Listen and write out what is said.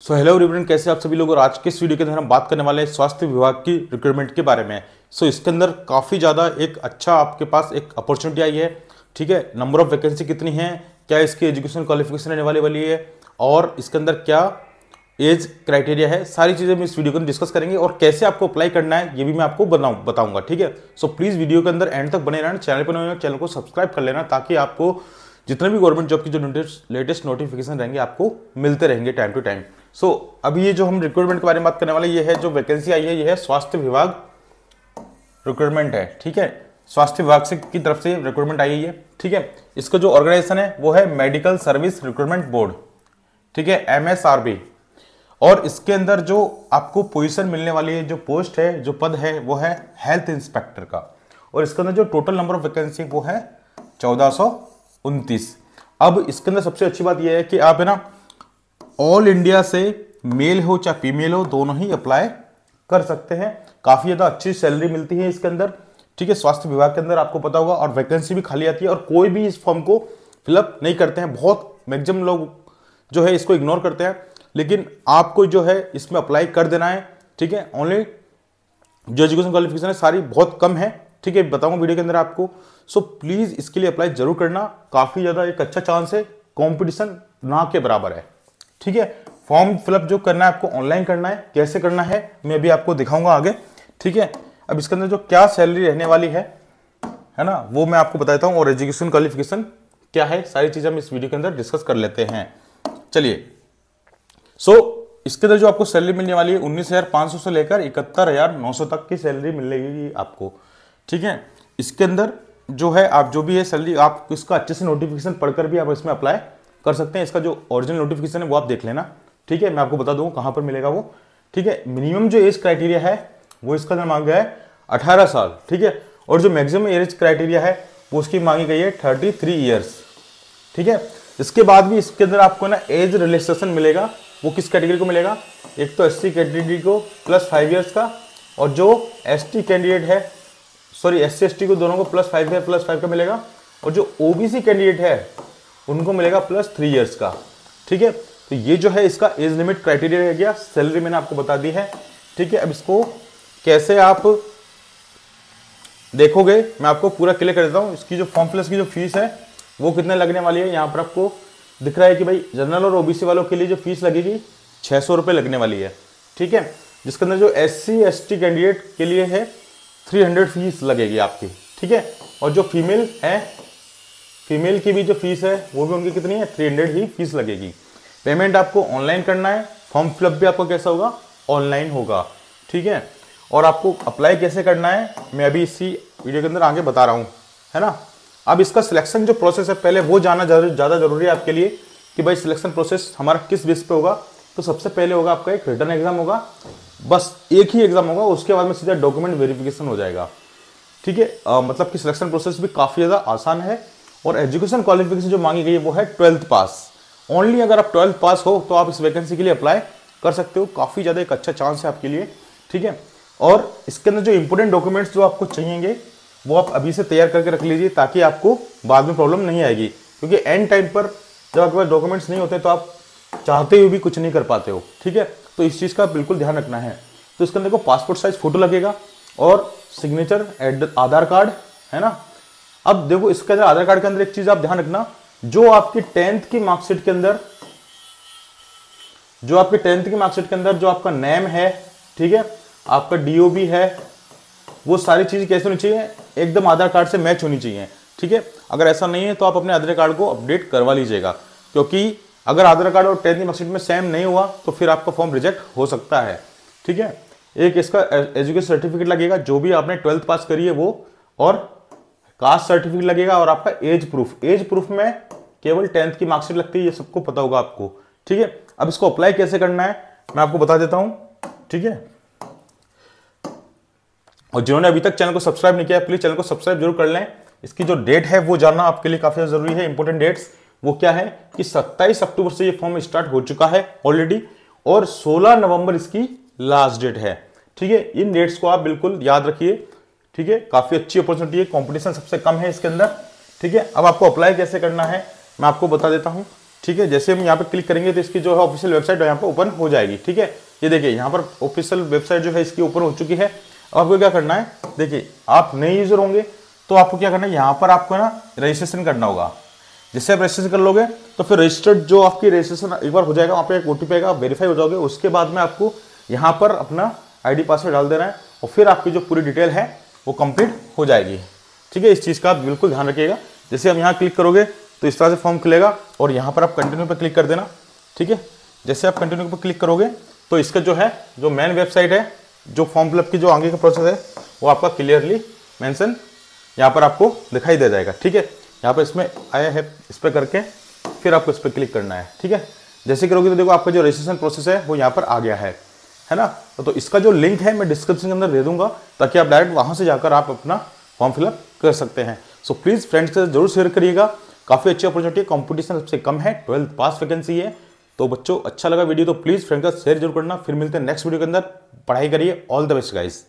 So hello everyone, कैसे आप सभी लोग। और आज के इस वीडियो के अंदर हम बात करने वाले हैं स्वास्थ्य विभाग की रिक्रूटमेंट के बारे में। सो इसके अंदर काफ़ी ज़्यादा एक अच्छा आपके पास एक अपॉर्चुनिटी आई है। ठीक है, नंबर ऑफ वैकेंसी कितनी है, क्या इसकी एजुकेशन क्वालिफिकेशन रहने वाली है, और इसके अंदर क्या एज क्राइटेरिया है, सारी चीज़ें हम इस वीडियो के अंदर डिस्कस करेंगे। और कैसे आपको अप्लाई करना है ये भी मैं आपको बताऊंगा। ठीक है, सो प्लीज़ वीडियो के अंदर एंड तक बने रहना। चैनल पर नए हो चैनल को सब्सक्राइब कर लेना, ताकि आपको जितने भी गवर्नमेंट जॉब की जो लेटेस्ट नोटिफिकेशन रहेंगे आपको मिलते रहेंगे टाइम टू टाइम। सो अभी ये जो हम रिक्रूटमेंट के बारे में बात करने वाले, ये है जो वैकेंसी आई है, ये है स्वास्थ्य विभाग रिक्रूटमेंट है। ठीक है, स्वास्थ्य विभाग से की तरफ से रिक्रूटमेंट आई है। ठीक है, इसका जो ऑर्गेनाइजेशन है वो है मेडिकल सर्विस रिक्रूटमेंट बोर्ड। ठीक है, MSRB। और इसके अंदर जो आपको पोजीशन मिलने वाली है, जो पोस्ट है, जो पद है, वो है हेल्थ इंस्पेक्टर का। और इसके अंदर जो टोटल नंबर ऑफ वैकेंसी वो है 1429। अब इसके अंदर सबसे अच्छी बात यह है कि आप है ना ऑल इंडिया से मेल हो चाहे फीमेल हो, दोनों ही अप्लाई कर सकते हैं। काफी ज्यादा अच्छी सैलरी मिलती है इसके अंदर। ठीक है, स्वास्थ्य विभाग के अंदर आपको पता होगा। और वैकेंसी भी खाली आती है, और कोई भी इस फॉर्म को फिलअप नहीं करते हैं। बहुत मैक्सिमम लोग जो है इसको इग्नोर करते हैं, लेकिन आपको जो है इसमें अप्लाई कर देना है। ठीक है, ओनली जो एजुकेशन क्वालिफिकेशन है सारी बहुत कम है। ठीक है, बताऊंगा वीडियो के अंदर आपको। सो प्लीज इसके लिए अप्लाई जरूर करना। काफी ज्यादा एक अच्छा चांस है, कॉम्पिटिशन ना के बराबर है। ठीक है, फॉर्म फिलअप जो करना है आपको ऑनलाइन करना है। कैसे करना है मैं भी आपको दिखाऊंगा आगे। ठीक है, अब इसके अंदर जो क्या सैलरी रहने वाली है ना, वो मैं आपको बताता हूं। और एजुकेशन क्वालिफिकेशन क्या है, सारी चीजें हम इस वीडियो के अंदर डिस्कस कर लेते हैं। चलिए, इसके अंदर जो आपको सैलरी मिलने वाली है 19,500 से लेकर 71,900 तक की सैलरी मिलेगी आपको। ठीक है, इसके अंदर जो है आप जो भी है सैलरी, आप इसका अच्छे से नोटिफिकेशन पढ़कर भी आप इसमें अप्लाई कर सकते हैं। इसका जो ओरिजिनल नोटिफिकेशन है वो आप देख लेना। ठीक है, मैं आपको बता दूंगा कहां पर मिलेगा वो। ठीक है, मिनिमम जो एज क्राइटेरिया है वो इसका अंदर मांगा गया है 18 साल। ठीक है, और जो मैक्सिमम एज क्राइटेरिया है वो उसकी मांगी गई है 33 ईयर्स। ठीक है, इसके बाद भी इसके अंदर आपको ना एज रिलैक्सेशन मिलेगा। वो किस कैटेगरी को मिलेगा, एक तो SC कैटेगरी को +5 ईयर्स का, और जो ST कैंडिडेट है, सॉरी SC ST को दोनों को +5 का मिलेगा। और जो OBC कैंडिडेट है उनको मिलेगा +3 ईयर्स का। ठीक है, तो ये जो है इसका एज लिमिट क्राइटेरिया रह गया। सैलरी मैंने आपको बता दी है। ठीक है, अब इसको कैसे आप देखोगे मैं आपको पूरा क्लियर कर देता हूं। इसकी जो फॉर्म फिलअप की जो फीस है वो कितने लगने वाली है, यहाँ पर आपको दिख रहा है कि भाई जनरल और OBC वालों के लिए जो फीस लगेगी 600 रुपये लगने वाली है। ठीक है, जिसके अंदर जो SC ST कैंडिडेट के लिए है 300 फीस लगेगी आपकी। ठीक है, और जो फीमेल है, फीमेल की भी जो फीस है वो भी उनकी कितनी है, 300 ही फीस लगेगी। पेमेंट आपको ऑनलाइन करना है। फॉर्म फिलअप भी आपको कैसा होगा, ऑनलाइन होगा। ठीक है, और आपको अप्लाई कैसे करना है मैं अभी इसी वीडियो के अंदर आगे बता रहा हूँ, है ना। अब इसका सिलेक्शन जो प्रोसेस है पहले वो जानना ज़्यादा जरूरी है आपके लिए कि भाई सिलेक्शन प्रोसेस हमारा किस बेस पे होगा। तो सबसे पहले होगा आपका एक रिटन एग्जाम होगा, बस एक ही एग्जाम होगा। उसके बाद में सीधा डॉक्यूमेंट वेरिफिकेशन हो जाएगा। ठीक है, मतलब कि सिलेक्शन प्रोसेस भी काफ़ी ज़्यादा आसान है। और एजुकेशन क्वालिफिकेशन जो मांगी गई है वो है 12th पास। ओनली अगर आप 12th पास हो तो आप इस वैकेंसी के लिए अप्लाई कर सकते हो। काफ़ी ज़्यादा एक अच्छा चांस है आपके लिए। ठीक है, और इसके अंदर जो इंपोर्टेंट डॉक्यूमेंट्स जो आपको चाहिएंगे वो आप अभी से तैयार करके रख लीजिए, ताकि आपको बाद में प्रॉब्लम नहीं आएगी। क्योंकि एंड टाइम पर जब आपके पास डॉक्यूमेंट्स नहीं होते तो आप चाहते हुए भी कुछ नहीं कर पाते हो। ठीक है, तो इस चीज़ का बिल्कुल ध्यान रखना है। तो इसके अंदर को पासपोर्ट साइज फोटो लगेगा और सिग्नेचर, आधार कार्ड, है ना। अब देखो इसके अंदर आधार कार्ड के अंदर एक चीज आप ध्यान रखना, जो आपकी 10th की मार्कशीट के अंदर, जो आपके 10th की मार्कशीट के अंदर जो आपका नेम है, ठीक है, आपका DOB है, वो सारी चीज कैसे होनी चाहिए, एकदम आधार कार्ड से मैच होनी चाहिए। ठीक है, अगर ऐसा नहीं है तो आप अपने आधार कार्ड को अपडेट करवा लीजिएगा। क्योंकि अगर आधार कार्ड और 10th की मार्कशीट में सेम नहीं हुआ तो फिर आपका फॉर्म रिजेक्ट हो सकता है। ठीक है, एक इसका एजुकेशन सर्टिफिकेट लगेगा जो भी आपने 12th पास करी है वो, और कास्ट सर्टिफिकेट लगेगा, और आपका एज प्रूफ। एज प्रूफ में केवल 10th की मार्कशीट लगती है, ये सबको पता होगा आपको। ठीक है, अब इसको अप्लाई कैसे करना है मैं आपको बता देता हूं। ठीक है, और जिन्होंने अभी तक चैनल को सब्सक्राइब नहीं किया प्लीज चैनल को सब्सक्राइब जरूर कर लें। इसकी जो डेट है वो जानना आपके लिए काफी जरूरी है। इंपॉर्टेंट डेट्स वो क्या है कि 27 अक्टूबर से ये फॉर्म स्टार्ट हो चुका है ऑलरेडी, और 16 नवंबर इसकी लास्ट डेट है। ठीक है, इन डेट्स को आप बिल्कुल याद रखिए। ठीक है, काफी अच्छी अपॉर्चुनिटी है, कंपटीशन सबसे कम है इसके अंदर। ठीक है, अब आपको अप्लाई कैसे करना है मैं आपको बता देता हूं। ठीक है, जैसे हम यहाँ पे क्लिक करेंगे तो इसकी जो है ऑफिशियल वेबसाइट यहाँ पे ओपन हो जाएगी। ठीक है, ये देखिए यहाँ पर ऑफिशियल वेबसाइट जो है इसकी ओपन हो चुकी है। अब आपको क्या करना है, देखिए आप नए यूजर होंगे तो आपको क्या करना है, यहाँ पर आपको ना रजिस्ट्रेशन करना होगा। जिससे आप रजिस्ट्रेशन कर लोगे तो फिर रजिस्टर्ड जो आपकी रजिस्ट्रेशन एक बार हो जाएगा, वहाँ पे एक OTP आएगा, वेरीफाई हो जाओगे। उसके बाद में आपको यहाँ पर अपना ID पासवर्ड डाल देना है और फिर आपकी जो पूरी डिटेल है वो कंप्लीट हो जाएगी। ठीक है, इस चीज़ का आप बिल्कुल ध्यान रखिएगा। जैसे हम यहाँ क्लिक करोगे तो इस तरह से फॉर्म खुलेगा और यहाँ पर आप कंटिन्यू पर क्लिक कर देना। ठीक है, जैसे आप कंटिन्यू पर क्लिक करोगे तो इसका जो है जो मेन वेबसाइट है, जो फॉर्म फिलअप की जो आगे का प्रोसेस है वो आपका क्लियरली मेंशन यहाँ पर आपको दिखाई दे जाएगा। ठीक है, यहाँ पर इसमें आया है, इस पर करके फिर आपको इस पर क्लिक करना है। ठीक है, जैसे करोगे तो देखो आपका जो रजिस्ट्रेशन प्रोसेस है वो यहाँ पर आ गया है ना। तो इसका जो लिंक है मैं डिस्क्रिप्शन के अंदर दे दूंगा ताकि आप डायरेक्ट वहाँ से जाकर आप अपना फॉर्म फिलअप कर सकते हैं। सो प्लीज़ फ्रेंड्स के साथ जरूर शेयर करिएगा। काफ़ी अच्छी अपॉर्चुनिटी है, कंपटीशन सबसे कम है, 12th पास वैकेंसी है। तो बच्चों अच्छा लगा वीडियो तो प्लीज़ फ्रेंड्स के साथ शेयर जरूर करना। फिर मिलते हैं नेक्स्ट वीडियो के अंदर। पढ़ाई करिए, ऑल द बेस्ट गाइस।